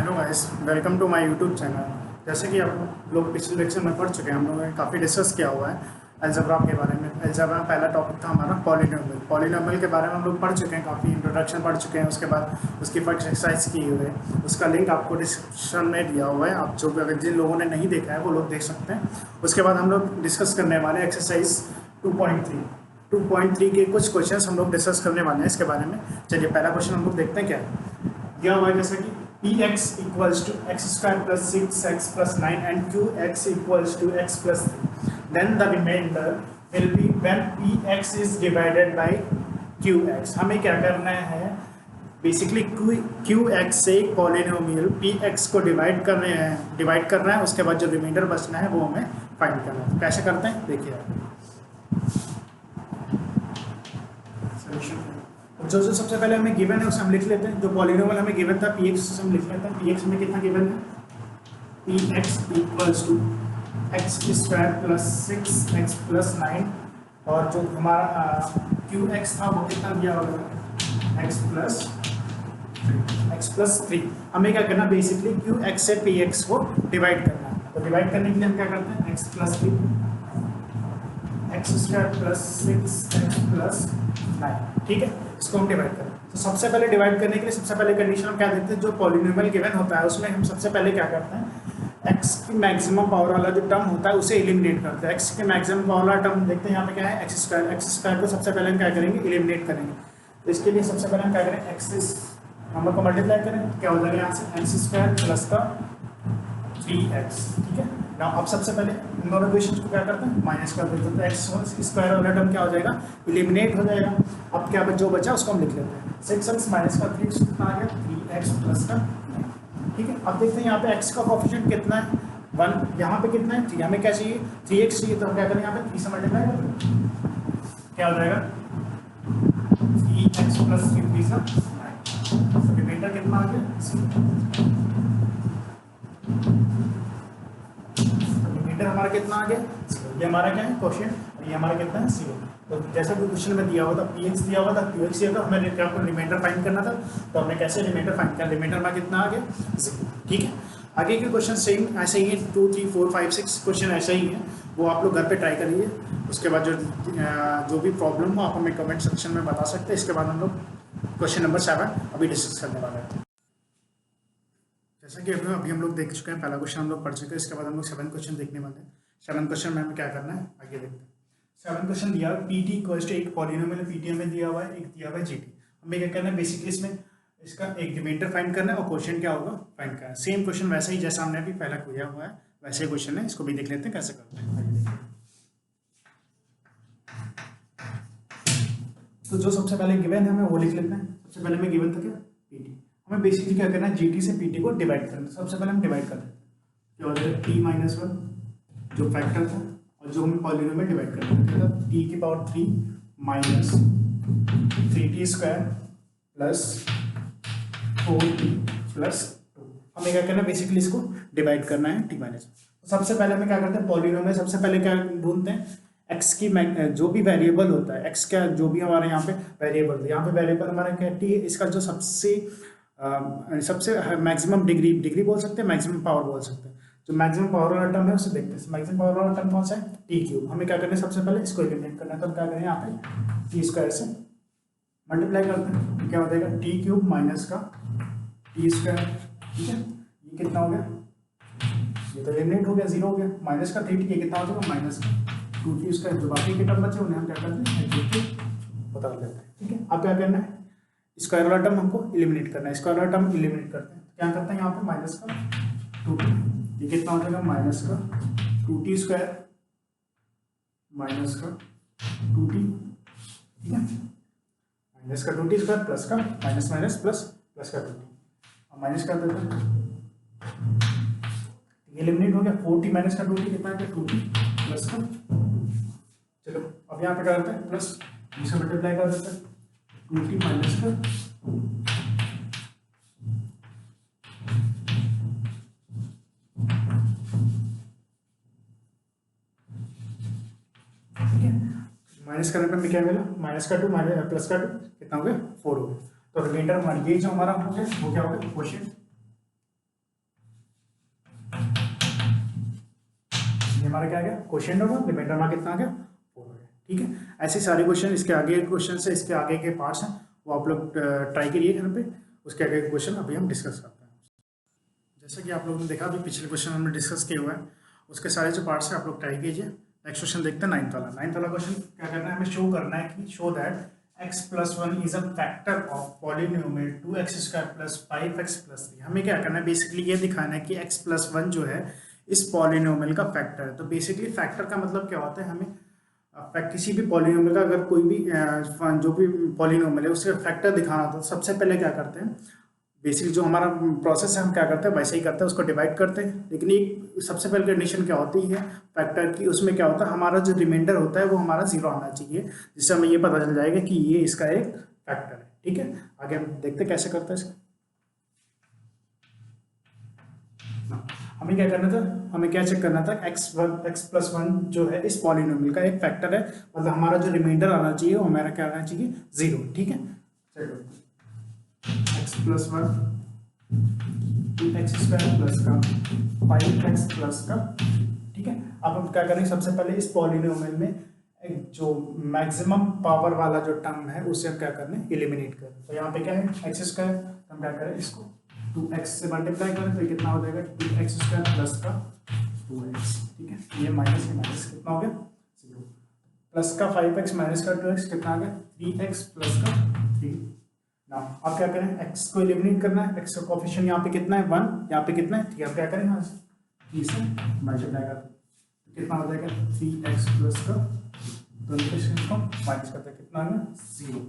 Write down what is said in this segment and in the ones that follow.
Hello guys, welcome to my YouTube channel. जैसे कि आप लोग पिछले लेक्चर में पढ़ चुके हैं, हम लोगों ने काफ़ी डिस्कस किया हुआ है अलजबरा के बारे में। अलजबरा पहला टॉपिक था हमारा पॉलिनोमियल। पॉलिनोमियल के बारे में हम लोग पढ़ चुके हैं, काफ़ी इंट्रोडक्शन पढ़ चुके हैं। उसके बाद उसकी फर्स्ट एक्सरसाइज की हुई है, उसका लिंक आपको डिस्क्रिप्शन में दिया हुआ है। आप जो भी अगर जिन लोगों ने नहीं देखा है वो लोग देख सकते हैं। उसके बाद हम लोग डिस्कस करने वाले एक्सरसाइज 2.3 2.3 के कुछ क्वेश्चंस हम लोग डिस्कस करने वाले हैं इसके बारे में। चलिए पहला क्वेश्चन हम लोग देखते हैं क्या है। दिया हुआ है जैसे कि P x equals to x square plus 6x plus 9 and Q x equals to x plus 3, then the remainder will be when P x is divided by Q x. हमें क्या करना है, बेसिकली क्यू एक्स से polynomial P x को divide करना है। उसके बाद जो रिमाइंडर बचना है वो हमें फाइंड करना है। कैसे करते हैं देखिए आप। जो सबसे पहले हमें गिवन है उसे हम लिख लेते हैं। जो पॉलिनोमियल हमें गिवन था पी एक्स, हम लिख लेते हैं। पी एक्स में कितना गिवन है, P x equals to x square plus 6x plus 9, और जो हमारा क्यू एक्स था वो कितना दिया होगा, एक्स प्लस 3। हमें क्या करना, बेसिकली क्यू एक्स से पी एक्स को डिवाइड करना है। तो डिवाइड करने के लिए हम क्या करते हैं, x plus 3 x square plus 6x plus 9, ठीक है। इसको हम डिवाइड करें। तो सबसे पहले डिवाइड करने के लिए सबसे पहले कंडीशन हम क्या देखते हैं, जो पॉलिनोमियल गिवन होता है उसमें हम सबसे पहले क्या करते हैं, x की मैक्सिमम पावर वाला जो टर्म होता है उसे एलिमिनेट करते हैं। x के मैक्सिमम पावर वाला टर्म देखते हैं यहाँ पे क्या है, एक्स स्क्वायर को सबसे पहले हम क्या करेंगे, एलिमिनेट करेंगे। तो इसके लिए सबसे पहले हम क्या करें, एक्स नंबर को मल्टीप्लाई करें तो क्या हो जाएगा यहाँ से एक्स स्क्वायर प्लस का 3x, ठीक है ना। अब सबसे पहले इन दोनों इक्वेशंस को क्या करते हैं, माइनस कर देते हैं। तो एक्स स्क्वायर वाला टर्म क्या हो जाएगा, एलिमिनेट हो जाएगा। अब क्या जो बचा उसको हम लिख लेते हैं, 6x माइनस का 3x कितना आ गया, 3x प्लस का, ठीक है। अब देखते हैं यहाँ पे x का कोफिशिएंट कितना है, 1। यहाँ पे कितना है, 3। हमें क्या चाहिए, 3x चाहिए। तो हम क्या करें, यहाँ पे 3 से मल्टीप्लाई करें, क्या हो जाएगा 3x प्लस 3 का 9। रिमाइंडर कितना आ गया, हमारा कितना आ गया, ये हमारा क्या है क्वेश्चन, और ये हमारा कितना है 0। तो जैसा कि क्वेश्चन में दिया हुआ था पी एक्स दिया हुआ था, क्यू एक्स दिया था, हमें क्या रिमाइंडर फाइंड करना था। तो हमने कैसे रिमाइंडर फाइंड किया, रिमाइंडर में कितना आ गया 0, ठीक है। आगे के क्वेश्चन सेम ऐसे ही है, 2, 3, 4, 5, 6 क्वेश्चन ऐसे ही है। वो आप लोग घर पे ट्राई करिए। उसके बाद जो भी प्रॉब्लम हो आप हमें कमेंट सेक्शन में बता सकते हैं। इसके बाद हम लोग क्वेश्चन नंबर 7 अभी डिस्कस करने वाले हैं। जैसा कि अभी हम लोग देख चुके हैं, पहला क्वेश्चन हम लोग पढ़ चुके हैं। इसके बाद हम लोग 7 क्वेश्चन देखने वाले हैं। 7 क्वेश्चन में हमें क्या करना है आगे देखते हैं। 7 क्वेश्चन दिया है, पी टी इक्वल्स टू एक पॉलिनोमियल पी में दिया हुआ है, एक दिया हुआ है जी टी। हमें क्या करना है, बेसिकली इसमें इसका एक रिमाइंडर फाइंड करना है और क्वेश्चन क्या होगा फाइंड करना है। सेम क्वेश्चन वैसे ही जैसा हमने अभी पहला किया हुआ है वैसे ही क्वेश्चन है। इसको भी देख लेते हैं कैसे करते हैं। तो जो सबसे पहले गिवन है हमें वो लिख लेते हैं। सबसे पहले हमें गिवन था क्या, पी टी। हमें बेसिकली क्या करना है, जी टी से पी टी को डिवाइड करना है। सबसे पहले हम डिवाइड करते हैं, क्या हो जाएगा टी माइनस 1 जो फैक्टर था, और जो हमें पॉलिनोमियल डिवाइड करना है टी की power 3 minus 3t square plus 4t plus 2। हमें क्या करना है, बेसिकली इसको डिवाइड करना है टी माइनस। तो सबसे पहले हमें क्या करते हैं, पॉलिनोमियल सबसे पहले क्या ढूंढते हैं, एक्स की जो भी वेरिएबल होता है, एक्स का जो भी हमारे यहाँ पे वेरिएबल, यहाँ पे वेरिएबल हमारा क्या टी है, इसका जो सबसे मैक्सिमम डिग्री बोल सकते हैं, मैक्सिमम पावर बोल सकते हैं। जो मैक्सिमम पावर वाला टर्म है उसे देखते हैं। मैक्सिमम पावर वाला टर्म कौन सा है, टी क्यूब। हमें क्या करना है, सबसे पहले इसको एलिमिनेट करना है। तो हम क्या करें, यहाँ पे टी स्क्वायर से मल्टीप्लाई करते हैं तो क्या हो जाएगा टी क्यूब माइनस का टी स्क्वायर, ठीक है। ये कितना हो गया, ये तो एलिमिनेट हो गया, 0 हो गया। माइनस का 3t, ये कितना हो जाएगा माइनस का 2t स्क्वायर। जो बाकी के टर्म बचे उन्हें हम क्या करते हैं, बता देते हैं, ठीक है। अब क्या करना है, स्क्वायर वाला टर्म हमको एलिमिनेट करना है। स्क्वायर वाला टर्म एलिमिनेट करते हैं, क्या करते हैं यहाँ पे माइनस का 2t, ये कितना हो जाएगा माइनस का 2t स्क्वायर माइनस का 2t, ठीक है। माइनस का 2t स्क्वायर प्लस का माइनस माइनस प्लस प्लस का 2t, अब माइनस कर देते हैं, एलिमिनेट हो गया। 4t माइनस का 2t कितना है, 2t प्लस का। चलो अब यहाँ पे क्या करते हैं, प्लस इसे मल्टीप्लाई कर देते हैं 2t माइनस का, माइनस करने पर क्या मिला, माइनस का 2 माइनस प्लस का 2 कितना हो गया 4 हो गया। तो रिमाइंडर हमारी ये जो हमारा हो गया वो क्या हो गया क्वेश्चन, हमारा क्या आ गया, क्वेश्चन होगा, रिमाइंडर हमारा कितना आ गया, 4 हो गया। ठीक है, ऐसे सारे क्वेश्चन, इसके आगे क्वेश्चन है, इसके आगे के पार्ट्स हैं, वो आप लोग ट्राई करिए घर पे। उसके आगे के क्वेश्चन अभी हम डिस्कस करते हैं। जैसा कि आप लोगों ने देखा अभी पिछले क्वेश्चन हमने डिस्कस किए हुए हैं, उसके सारे जो पार्ट्स हैं आप लोग ट्राई कीजिए। नेक्स्ट क्वेश्चन देखते हैं, 9th वाला। 9th वाला क्वेश्चन क्या करना है, हमें शो करना है कि show that x+1 is a factor of polynomial 2x² + 5x + 3। हमें क्या करना है, बेसिकली ये दिखाना है कि x+1 जो है इस पॉलिनोमियल का फैक्टर है। तो बेसिकली फैक्टर का मतलब क्या होता है, हमें किसी भी पॉलिनोमियल का अगर कोई भी जो भी पॉलिनोमियल है उसका फैक्टर दिखाना होता है, तो सबसे पहले क्या करते हैं, बेसिक जो हमारा प्रोसेस है हम क्या करते हैं वैसे ही करते हैं, उसको डिवाइड करते हैं। लेकिन एक सबसे पहले कंडीशन क्या होती है फैक्टर की, उसमें क्या होता है, हमारा जो रिमाइंडर होता है वो हमारा 0 आना चाहिए, जिससे हमें ये पता चल जाएगा कि ये इसका एक फैक्टर है। ठीक है, आगे हम देखते हैं कैसे करते हैं इसको। हमें क्या करना था, हमें क्या चेक करना था, x+1 जो है इस पॉलिनोमियल का एक फैक्टर है, मतलब हमारा जो रिमाइंडर आना चाहिए वो हमारा क्या आना चाहिए, 0। ठीक है, चलो x+1 2x² प्लस का 5x प्लस का। ठीक है, अब हम क्या करेंगे, सबसे पहले इस पॉलिनोमियल में एक जो मैक्सिमम पावर वाला जो टर्म है उसे हम क्या करना है, एलिमिनेट करें। तो यहाँ पे क्या है x², हम क्या करें, इसको 2x से मल्टीप्लाई करें तो ये कितना हो जाएगा, 2x² प्लस का 2x। ठीक है, ये माइनस कितना हो गया, 0, प्लस का 5x माइनस का 2x कितना आ गया, 3x प्लस का 3। ना अब क्या करें, x को एलिमिनेट करना है, x का कोएफिशिएंट यहाँ पे कितना है 1, यहाँ पे कितना है 3। अब क्या करें, यहाँ 3 से मल्टीप्लाई करते हैं तो कितना हो जाएगा 3x प्लस का, तो इसको माइनस करते हैं कितना है 0।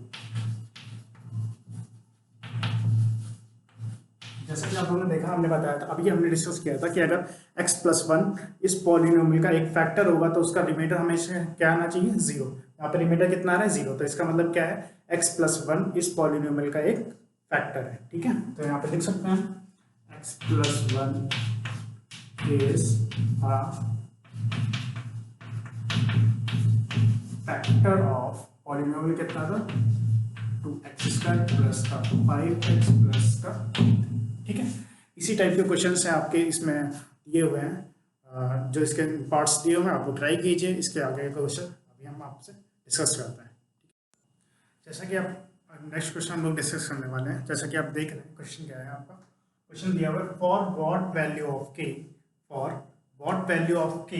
जैसा कि आप लोगों ने देखा, हमने बताया था, अभी हमने डिस्कस किया था कि अगर x+1 इस पॉलिनोमियल का एक फैक्टर होगा तो उसका रिमाइंडर हमेशा क्या आना चाहिए, 0। यहाँ पे रिमाइंडर कितना आ रहा है, 0, तो इसका मतलब क्या है, x+1 इस पॉलिनोमियल का एक फैक्टर है। ठीक है, तो यहाँ पे लिख सकते हैं x+1 is a factor of polynomial कितना था, 2x² प्लस का 5x प्लस का। ठीक है, इसी टाइप के क्वेश्चंस हैं आपके इसमें दिए हुए हैं, जो इसके पार्ट्स दिए हुए हैं आप लोग ट्राई कीजिए। इसके आगे का क्वेश्चन अभी हम आपसे डिस्कस करते हैं। जैसा कि आप नेक्स्ट क्वेश्चन हम लोग डिस्कस करने वाले हैं, जैसा कि आप देख रहे हैं क्वेश्चन क्या है आपका, क्वेश्चन दिया हुआ है for what value of k, for what value of k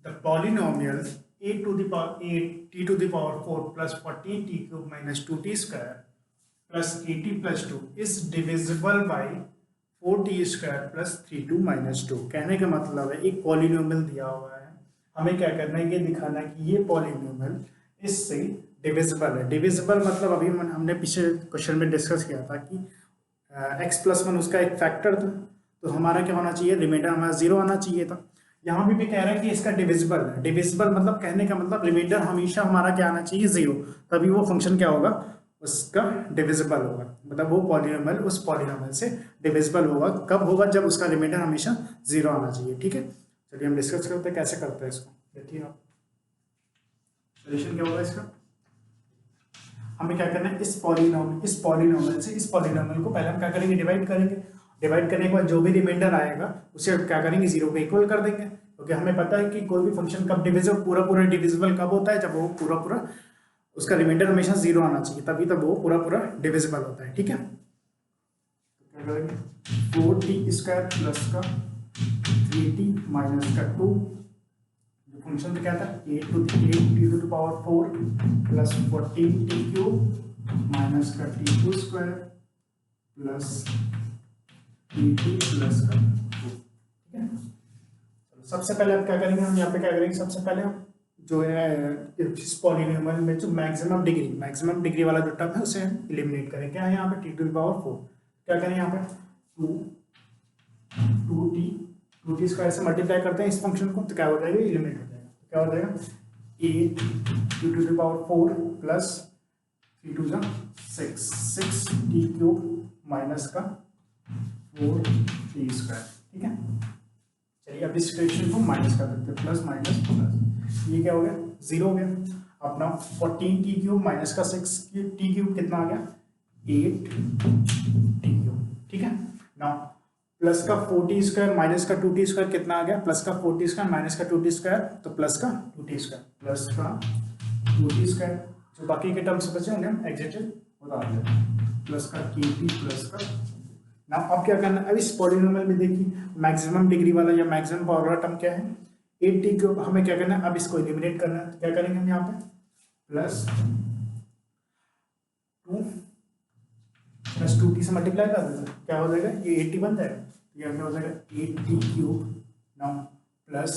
the polynomial a to the power 8 t to the power 4 plus 14t cube minus 2t square plus 80 plus 2 is divisible by 4t square plus 3t minus 2। कहने का मतलब है एक polynomial दिया हुआ है, हमें क्या करना है, ये दिखाना है कि ये पॉलिनोमियल इससे डिविजिबल है। डिविजिबल मतलब अभी हमने पिछले क्वेश्चन में डिस्कस किया था कि x+1 उसका एक फैक्टर था, तो हमारा क्या होना चाहिए, रिमाइंडर हमारा 0 आना चाहिए था। यहाँ भी कह रहा है कि इसका डिविजिबल है। डिविजिबल मतलब कहने का मतलब रिमाइंडर हमेशा हमारा क्या आना चाहिए, 0, तभी वो फंक्शन क्या होगा, उसका डिविजिबल होगा, मतलब वो पॉलिनोमियल उस पॉलिनोमियल से डिविजिबल होगा। कब होगा, जब उसका रिमाइंडर हमेशा 0 आना चाहिए। ठीक है, चलिए हम डिस्कस करते हैं कैसे करते हैं इसको। देखिए आप सोल्यूशन क्या होगा इसका, हमें क्या करना है, इस पॉलिनोमियल से इस पॉलिनोमियल को पहले हम क्या करेंगे, डिवाइड करेंगे। डिवाइड करने के बाद जो भी रिमाइंडर आएगा उसे क्या करेंगे, 0 को इक्वल कर देंगे, क्योंकि हमें पता है कि कोई भी फंक्शन कब डिविजिबल, पूरा डिविजिबल कब होता है, जब वो पूरा उसका रिमाइंडर हमेशा 0 आना चाहिए, तभी तब वो पूरा डिविजिबल होता है। ठीक है, क्या करेंगे, 4t² प्लस का 3t माइनस का 2, फंक्शन तो क्या था 8 to the power 4 plus 14t cube minus का t² square plus 3t plus का 2। ठीक है, सबसे पहले आप क्या करेंगे, हम यहाँ पे क्या करेंगे, सबसे पहले हम जो है इस पॉलिनोमियल में जो मैक्सिमम डिग्री वाला जो टर्म है उसे हम एलिमिनेट करें। क्या है यहाँ पे, t to the power 4, क्या करें यहाँ पे 2t स्क्वायर से मल्टीप्लाई करते हैं इस फंक्शन को, तो क्या हो जाएगा, एलिमिनेट हो जाएगा। तो क्या हो जाएगा 8 to the power 4 plus 3 to the 6t cube minus का 4t स्क्वायर। ठीक है, चलिए अब इस इक्वेशन को माइनस कर देते हैं, प्लस माइनस प्लस, ये क्या हो गया, 0 हो गया। अपना 14t क्यूब माइनस का 6t क्यूब कितना आ गया, 8t क्यूब। ठीक है, नाउ प्लस का 4t² माइनस का 2t² कितना आ गया, प्लस का 4t² माइनस का 2t², तो प्लस का 2t², प्लस का 2t²। जो बाकी के टर्म्स बचे उन्हें हम एग्जिटेड बता दें, प्लस का kt प्लस का। ना अब क्या करना है, अब इस पॉलिनोमियल में देखिए मैक्सिमम डिग्री वाला या मैक्सिमम पावर वाला टर्म क्या है 8t को हमें क्या करना है, अब इसको एलिमिनेट करना है। तो क्या करेंगे हम यहाँ पे प्लस 2 प्लस 2t से मल्टीप्लाई कर देते, क्या हो जाएगा ये 80 बन जाएगा, ये क्या हो जाएगा 8t³ now plus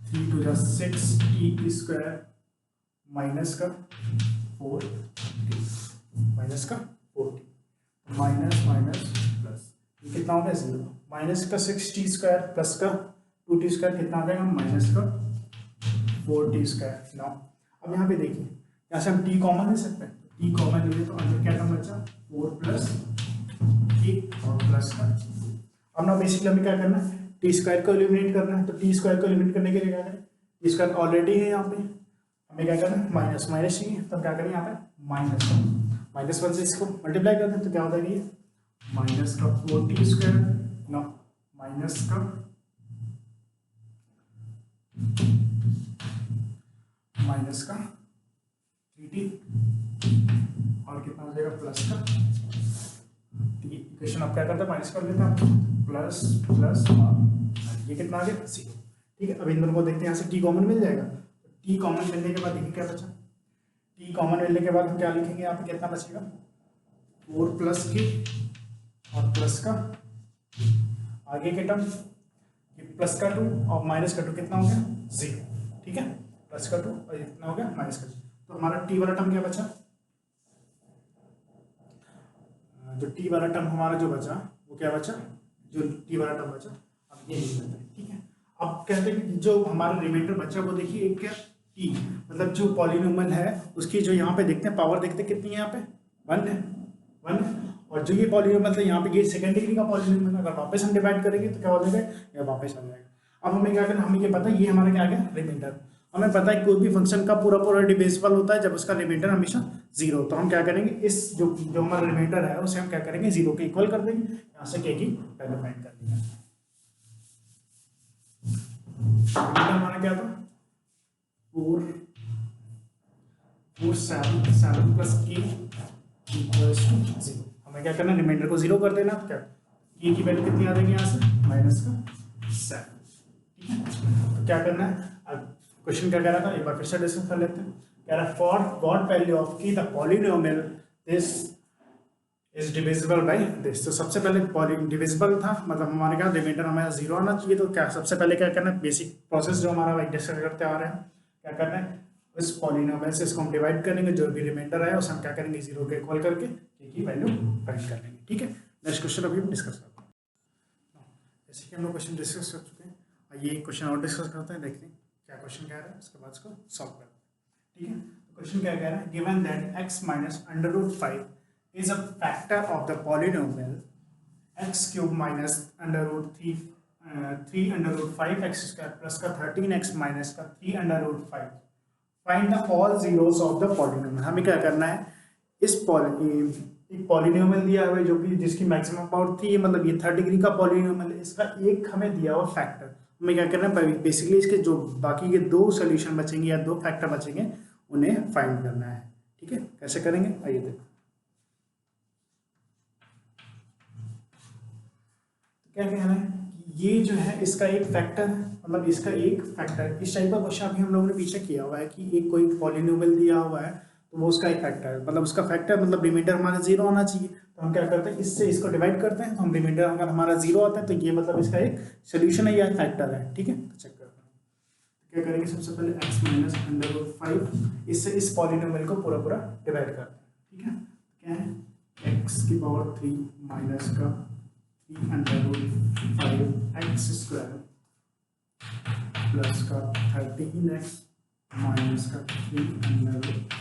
3 to the 6t² minus का 4t माइनस का 4t माइनस माइनस प्लस, ये कितना हो गया 0, माइनस का 6t² प्लस का 2t² कितना आ जाएगा माइनस का 4t²। नाउ अब यहाँ पे देखिए यहाँ से हम t कॉमन ले सकते हैं, t कॉमन ले तो अंदर क्या टर्म बचा 4 प्लस t और प्लस का। अब ना बेसिकली हमें क्या करना है t² को एलिमिनेट करना है, तो t² को एलिमिनेट करने के लिए क्या करें, t² ऑलरेडी है यहाँ पे, हमें क्या करना है माइनस माइनस चाहिए, तो क्या करें यहाँ पे माइनस 1 से इसको मल्टीप्लाई कर दें, तो क्या हो जाएगा ये माइनस का 4t² नो माइनस का माइनस का 3t और कितना हो जाएगा प्लस का, इक्वेशन आप क्या करते हैं माइनस कर लेते हैं प्लस प्लस ये कितना आ गया 0। ठीक है, अब इन दोनों को देखते हैं, यहाँ से t कॉमन मिल जाएगा, t कॉमन मिलने के बाद देखिए क्या बचा, t कॉमन मिलने के बाद हम क्या लिखेंगे यहाँ पे कितना बचेगा 4 प्लस k और प्लस का आगे के टर्म प्लस का 2 और माइनस का 2 कितना हो गया 0। ठीक है, प्लस का 2 और कितना हो गया माइनस का 0, तो हमारा t वाला टर्म क्या बचा, जो t वाला टर्म हमारा जो बचा वो क्या बचा, जो t वाला टर्म बचा अब ये लिख लेते हैं। ठीक है, अब कहते हैं कि जो हमारा रिमाइंडर बचा वो देखिए एक क्या t मतलब जो पॉलिनोमियल है उसकी जो यहाँ पे देखते हैं पावर देखते हैं कितनी है, यहाँ पे 1 है 1 है, और जो ये पॉलिनोमियल है यहाँ पे ये सेकंड डिग्री का पॉलिनोमियल है, अगर वापस हम डिवाइड करेंगे तो क्या हो जाएगा ये वापस आ जाएगा। अब हमें क्या करना, हमें ये पता है ये हमारा क्या आ गया रिमाइंडर, हमें पता है कोई भी फंक्शन का पूरा पूरा डिविजिबल होता है जब उसका रिमाइंडर हमेशा 0, तो हम क्या करेंगे इस जो हमारा रिमाइंडर है उसे हम क्या करेंगे 0 के इक्वल कर देंगे, यहाँ से k की वैल्यू फाइंड कर देंगे। हमारा क्या था 7 प्लस k इक्वल्स टू 0, हमें क्या करना रिमाइंडर को 0 कर देना, क्या k की वैल्यू कितनी आ जाएगी यहाँ से माइनस का 7। ठीक है, तो क्या करना है, अब क्वेश्चन क्या कह रहा था एक बार फिर से डिस्कस कर लेते हैं, कह रहा है फॉर व्हाट वैल्यू ऑफ की the polynomial this is divisible by this. तो सबसे पहले डिविजिबल था मतलब हमारे क्या रिमाइंडर हमारा 0 आना चाहिए, तो क्या सबसे पहले क्या करना है बेसिक प्रोसेस जो हमारा डिस्कस करते आ रहे हैं, क्या करना है इस पॉलिनोमियल से इसको हम डिवाइड करेंगे, जो भी रिमाइंडर है उसे हम क्या करेंगे 0 के इक्वल करके k की वैल्यू फाइंड कर लेंगे। ठीक है, नेक्स्ट क्वेश्चन अभी हम डिस्कस करते हैं। जैसे कि हम लोग क्वेश्चन डिस्कस कर चुके हैं, ये क्वेश्चन और डिस्कस करते हैं, देखते हैं क्या क्वेश्चन कह रहा है, उसके बाद इसको सॉल्व करते हैं। ठीक है, क्वेश्चन क्या कह रहा है, given that x minus √5 is a factor of the polynomial x³ minus √3 3√5x² plus का 13x minus का 3√5 find the all zeros of the polynomial. हमें क्या करना है इस एक पॉलिनोमियल दिया हुआ है जो कि जिसकी मैक्सिमम पावर 3 है, मतलब ये 3rd डिग्री का पॉलिनोमियल है, इसका एक हमें दिया हुआ फैक्टर, हमें क्या करना है बेसिकली इसके जो बाकी के 2 सोल्यूशन बचेंगे या 2 फैक्टर बचेंगे उन्हें फाइंड करना है। ठीक है, कैसे करेंगे आइए देखो। क्या कह रहे हैं कि ये जो है इसका एक फैक्टर है, मतलब इसका एक फैक्टर, इस टाइप का क्वेश्चन अभी हम लोगों ने पीछे किया हुआ है कि एक कोई पॉलिनोमियल दिया हुआ है तो वो उसका एक फैक्टर है, मतलब उसका फैक्टर मतलब रिमाइंडर हमारा 0 आना चाहिए, तो हम क्या करते हैं इससे इसको डिवाइड करते हैं, तो हम रिमाइंडर अगर हमारा 0 आता है तो ये मतलब इसका एक सोल्यूशन है या फैक्टर है। ठीक है, तो चेक करते हैं क्या करेंगे, सबसे पहले x माइनस √5 इससे इस पॉलिनोमियल को पूरा पूरा डिवाइड करते हैं। ठीक है, क्या है x की पावर 3 माइनस का 3√5x² प्लस का 13x माइनस का 3√5।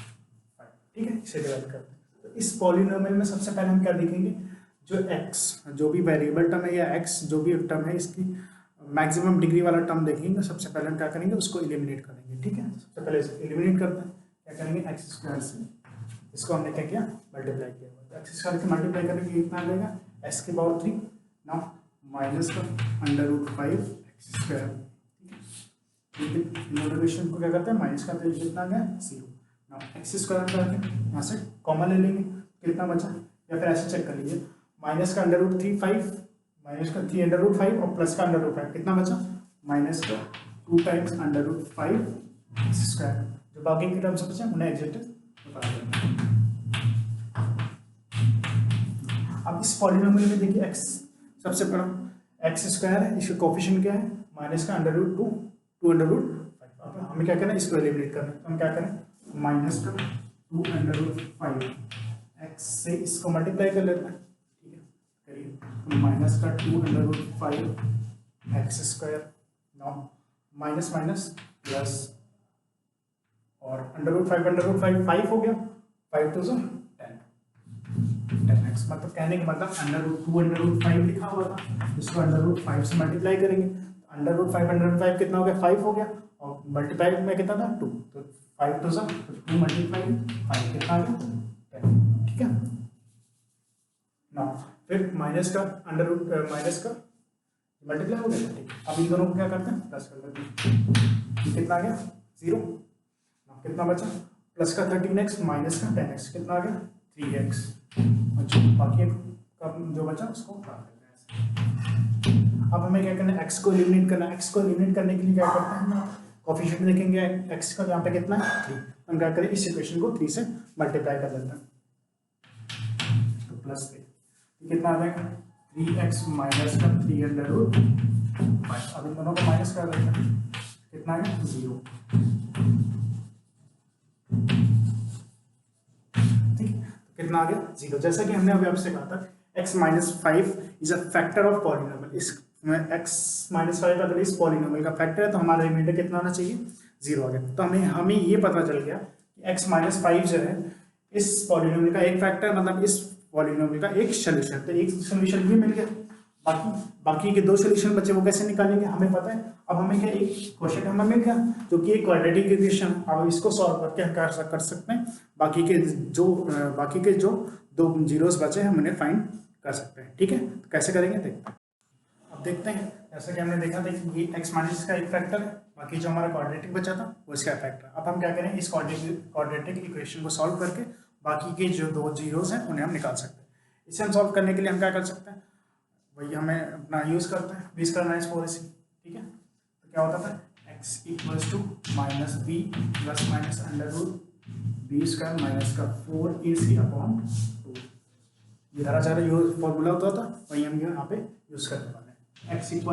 ठीक है, इसे डिवाइड करते हैं, तो इस पॉलिनोमियल में सबसे पहले हम क्या देखेंगे, जो x जो भी वेरिएबल टर्म है या x जो भी टर्म है इसकी मैक्सिमम डिग्री वाला टर्म देखेंगे, सबसे पहले हम क्या करेंगे उसको एलिमिनेट करेंगे। ठीक है, सबसे पहले इसको एलिमिनेट करते हैं, क्या करेंगे x² से इसको हमने क्या किया मल्टीप्लाई किया, x² से मल्टीप्लाई करेंगे कितना आ जाएगा x की पावर 3 नाउ माइनस का √5 एक्स स्क्वायर। इंटीग्रेशन को क्या करते हैं, माइनस करते हैं, कितना आ गया 0। ना एक्स स्क्वायर करके यहाँ से कॉमन ले लेंगे, कितना बचा, या फिर ऐसे चेक कर लीजिए, माइनस का √3 माइनस का 3 √5 और प्लस का √5 कितना बचा, माइनस का 2 टाइम्स √5 एक्स स्क्वायर। जो बाकी के टर्म्स बचे उन्हें एग्जिट बता देंगे। अब इस पॉलिनोमियल में देखिए x सबसे बड़ा एक्स स्क्वायर है, इसका कोफिशिएंट क्या है, माइनस का √2 2 √5। अब हमें क्या करना है, इसको एलिमिनेट करना है, तो हम क्या करें, माइनस का 2 √5 एक्स से इसको मल्टीप्लाई कर लेते हैं, ठीक है, करिए, तो माइनस का 2 √5 x square, no minus minus plus, और √5 5 हो गया, 5 to 10x, मतलब कहने का मतलब √2 √5 लिखा हुआ था, इसको √5 से मल्टीप्लाई करेंगे, √5 कितना हो गया, 5 हो गया, और मल्टीप्लाई में कितना था 2, तो 5 to 2 मल्टीप्लाई 5 कितना आ गया 10, ठीक है ना। फिर माइनस का माइनस का मल्टीप्लाई हो गया, ठीक। अब इन दोनों को क्या करते हैं, प्लस कर देते हैं, कितना आ गया 0, कितना बचा, प्लस का 13x माइनस का 10x कितना आ गया 3x, अच्छा बाकी का जो बचा उसको हटा देते हैं। अब हमें क्या करना है, x को एलिमिनेट करना है। x को एलिमिनेट करने के लिए क्या करते हैं ना, कोफिशिएंट देखेंगे x का यहाँ पे कितना है 3, हम क्या करें, इस इक्वेशन को 3 से मल्टीप्लाई कर देते हैं, तो प्लस 3 कितना आ जाएगा 3x माइनस का 3 अब इन दोनों को माइनस कर देते हैं, कितना आ गया 0, ठीक, कितना आ गया 0। जैसा कि हमने अभी आपसे कहा था x - 5 is a factor of polynomial, इसमें x - 5 अगर इस पॉलिनोमियल का फैक्टर है तो हमारा रिमाइंडर कितना आना चाहिए 0 आ गया। तो हमें ये पता चल गया कि x - 5 जो है इस पॉलिनोमियल का एक फैक्टर, मतलब इस पॉलिनोमियल का एक सोल्यूशन, तो एक सोल्यूशन ये मिल गया। बाकी के 2 सोल्यूशन बचे वो कैसे निकालेंगे हमें पता है। अब हमें क्या, एक क्वेश्चन हमें मिल गया जो कि एक क्वाड्रेटिक इक्वेशन, अब इसको सॉल्व करके हम कर सकते हैं, बाकी के जो 2 जीरोस बचे हैं हम उन्हें फाइंड कर सकते हैं, ठीक है। तो कैसे करेंगे देखते हैं। अब देखते हैं, जैसा कि हमने देखा था कि ये x माइनस का एक फैक्टर है, बाकी जो हमारा क्वाड्रेटिक बचा था वो इसका फैक्टर। अब हम क्या करें, इस क्वाड्रेटिक इक्वेशन को सॉल्व करके बाकी के जो 2 जीरोस हैं उन्हें हम निकाल सकते हैं। इसे हम सॉल्व करने के लिए हम क्या कर सकते हैं, वही हमें अपना यूज़ करते हैं बीज करना है इस पॉलिसी, ठीक है। तो क्या होता था, x = -b ± √b² माइनस का 4ac/2, ये धाराचार्य यूज फॉर्मूला होता था, वही हम यहाँ पे यूज करने वाले हैं। x = -b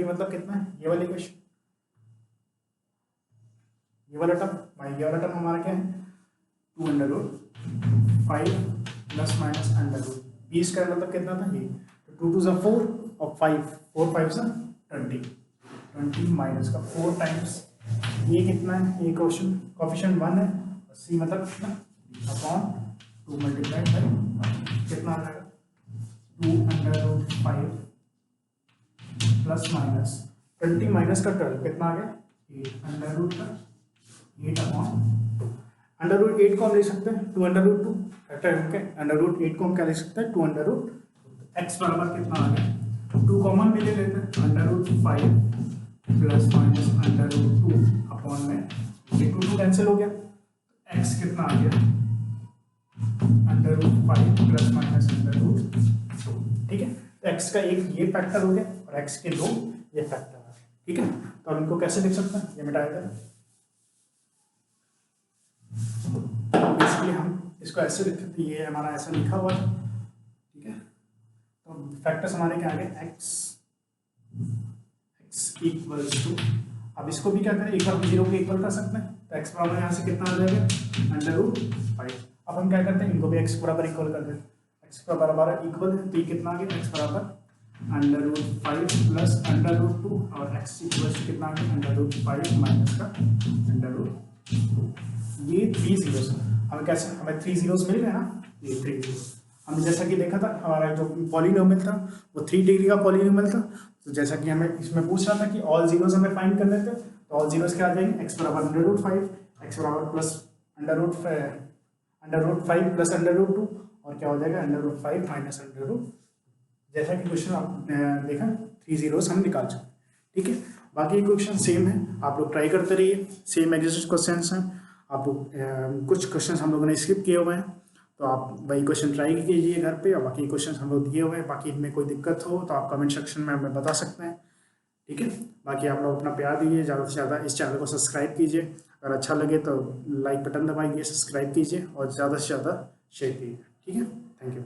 मतलब कितना है, ये वाली इक्वेशन, ये वाला टर्म हमारा क्या है 2√5 ± b² मतलब कितना था ये, तो 2 2 4 और 4 5 20 माइनस का 4 टाइम्स ये कितना है, ये कोफिशिएंट 1 है, c मतलब कितना अपॉन 2 मल्टीप्लाई बाई कितना आ जाएगा 2√5 प्लस माइनस 20 माइनस का 12 कितना आ गया 8 अपॉन 2 √8 को हम ले सकते हैं 2√2 फैक्टर के √8 को हम क्या ले सकते हैं 2√, x बराबर कितना आ गया 2 कॉमन भी ले लेते हैं √5 प्लस माइनस √2 अपॉन में ये 2 कैंसिल हो गया, x कितना आ गया √5 प्लस माइनस √2, ठीक है। तो x का एक ये फैक्टर हो गया और x के 2 ये फैक्टर आ गए, ठीक है। तो अब इनको कैसे लिख सकते हैं, ये मिटाया जाए, इसलिए हम इसको ऐसे लिख सकते हैं, ये हमारा ऐसा लिखा हुआ है, ठीक है। तो फैक्टर्स हमारे क्या आ गए x = अब इसको भी क्या करें, एक बार 0 के इक्वल कर सकते हैं, तो x बराबर यहाँ से कितना आ जाएगा √5। अब हम क्या करते हैं, इनको भी x बराबर इक्वल कर देते हैं, x का बराबर इक्वल है तो ये कितना आ गया x बराबर √5 प्लस √2 और x कितना आ गया √5 माइनस का √2, ये 3 जीरोस हमें कैसे, हमें 3 जीरोस मिल गए ना, ये 3 जीरोस हमने जैसा कि देखा था हमारा जो पॉलिनोमियल था वो 3 डिग्री का पॉलिनोमियल था। तो जैसा कि हमें इसमें पूछ रहा था कि ऑल जीरोस हमें फाइंड करने थे, तो ऑल जीरोस क्या आ जाएंगे x बराबर √5, x बराबर प्लस √5 प्लस √2 और क्या हो जाएगा √5 माइनस √2। जैसा कि क्वेश्चन आप देखा 3 zeros हम निकाल सकते हैं, ठीक है। बाकी क्वेश्चन सेम है, आप लोग ट्राई करते रहिए, सेम एग्जैक्ट क्वेश्चंस हैं। आप कुछ क्वेश्चन हम लोगों ने स्किप किए हुए हैं, तो आप वही क्वेश्चन ट्राई कीजिए घर पे, और बाकी क्वेश्चन हम लोग दिए हुए हैं। बाकी इनमें कोई दिक्कत हो तो आप कमेंट सेक्शन में हमें बता सकते हैं, ठीक है। बाकी आप लोग अपना प्यार दीजिए, ज़्यादा से ज़्यादा इस चैनल को सब्सक्राइब कीजिए, अगर अच्छा लगे तो लाइक बटन दबाइए, सब्सक्राइब कीजिए और ज़्यादा से ज़्यादा शेयर कीजिए, ठीक है। Thank you.